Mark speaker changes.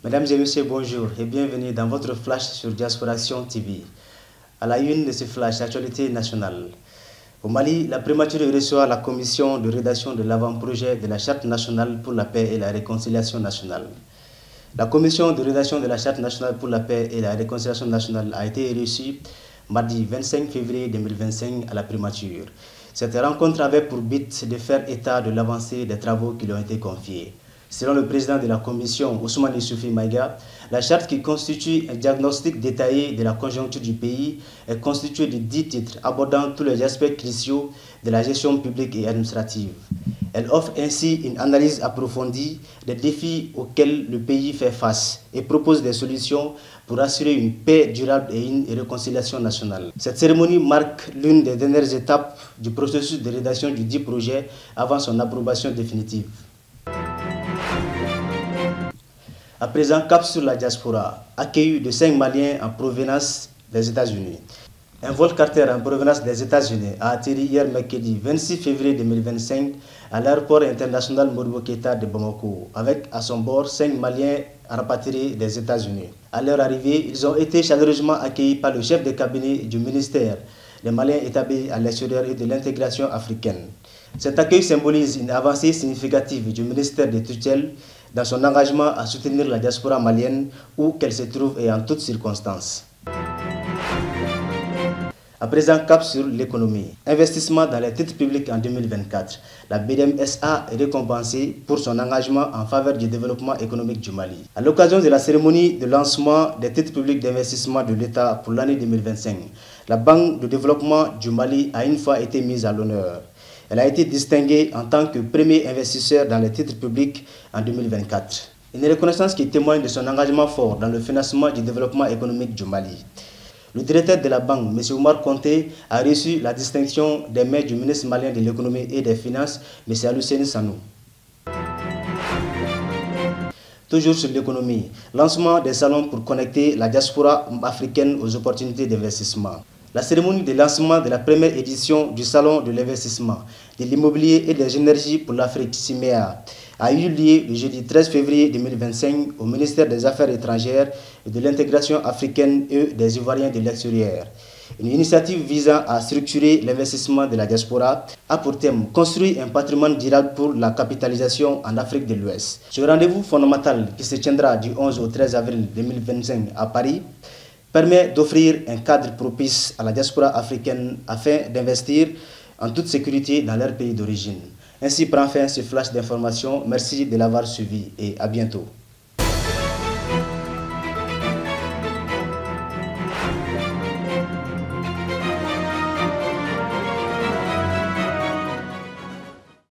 Speaker 1: Mesdames et messieurs, bonjour et bienvenue dans votre flash sur Diaspora Action TV. À la une de ce flash, actualité nationale. Au Mali, la primature reçoit la commission de rédaction de l'avant-projet de la Charte nationale pour la paix et la réconciliation nationale. La commission de rédaction de la Charte nationale pour la paix et la réconciliation nationale a été reçue mardi 25 février 2025 à la primature. Cette rencontre avait pour but de faire état de l'avancée des travaux qui lui ont été confiés. Selon le président de la commission, Ousmane Issoufi Maïga, la charte qui constitue un diagnostic détaillé de la conjoncture du pays est constituée de 10 titres abordant tous les aspects cruciaux de la gestion publique et administrative. Elle offre ainsi une analyse approfondie des défis auxquels le pays fait face et propose des solutions pour assurer une paix durable et une réconciliation nationale. Cette cérémonie marque l'une des dernières étapes du processus de rédaction du dit projet avant son approbation définitive. À présent, cap sur la diaspora, accueilli de 5 Maliens en provenance des États-Unis. Un vol charter en provenance des États-Unis a atterri hier mercredi 26 février 2025 à l'aéroport international Modibo Keïta de Bamako, avec à son bord 5 Maliens rapatriés des États-Unis. À leur arrivée, ils ont été chaleureusement accueillis par le chef de cabinet du ministère des Maliens établis à l'extérieur et de l'intégration africaine. Cet accueil symbolise une avancée significative du ministère des tutelles dans son engagement à soutenir la diaspora malienne où qu'elle se trouve et en toutes circonstances. À présent, cap sur l'économie. Investissement dans les titres publics en 2024. La BDM-SA est récompensée pour son engagement en faveur du développement économique du Mali. À l'occasion de la cérémonie de lancement des titres publics d'investissement de l'État pour l'année 2025, la Banque de développement du Mali a une fois été mise à l'honneur. Elle a été distinguée en tant que premier investisseur dans les titres publics en 2024. Une reconnaissance qui témoigne de son engagement fort dans le financement du développement économique du Mali. Le directeur de la banque, M. Oumar Konté, a reçu la distinction des mains du ministre malien de l'économie et des finances, M. Aluceni Sanou. Toujours sur l'économie, lancement des salons pour connecter la diaspora africaine aux opportunités d'investissement. La cérémonie de lancement de la première édition du Salon de l'investissement, de l'immobilier et des énergies pour l'Afrique, CIMEA, a eu lieu le jeudi 13 février 2025 au ministère des Affaires étrangères et de l'intégration africaine et des Ivoiriens de l'extérieur. Une initiative visant à structurer l'investissement de la diaspora a pour thème construire un patrimoine durable pour la capitalisation en Afrique de l'Ouest. Ce rendez-vous fondamental qui se tiendra du 11 au 13 avril 2025 à Paris permet d'offrir un cadre propice à la diaspora africaine afin d'investir en toute sécurité dans leur pays d'origine. Ainsi prend fin ce flash d'information. Merci de l'avoir suivi et à bientôt.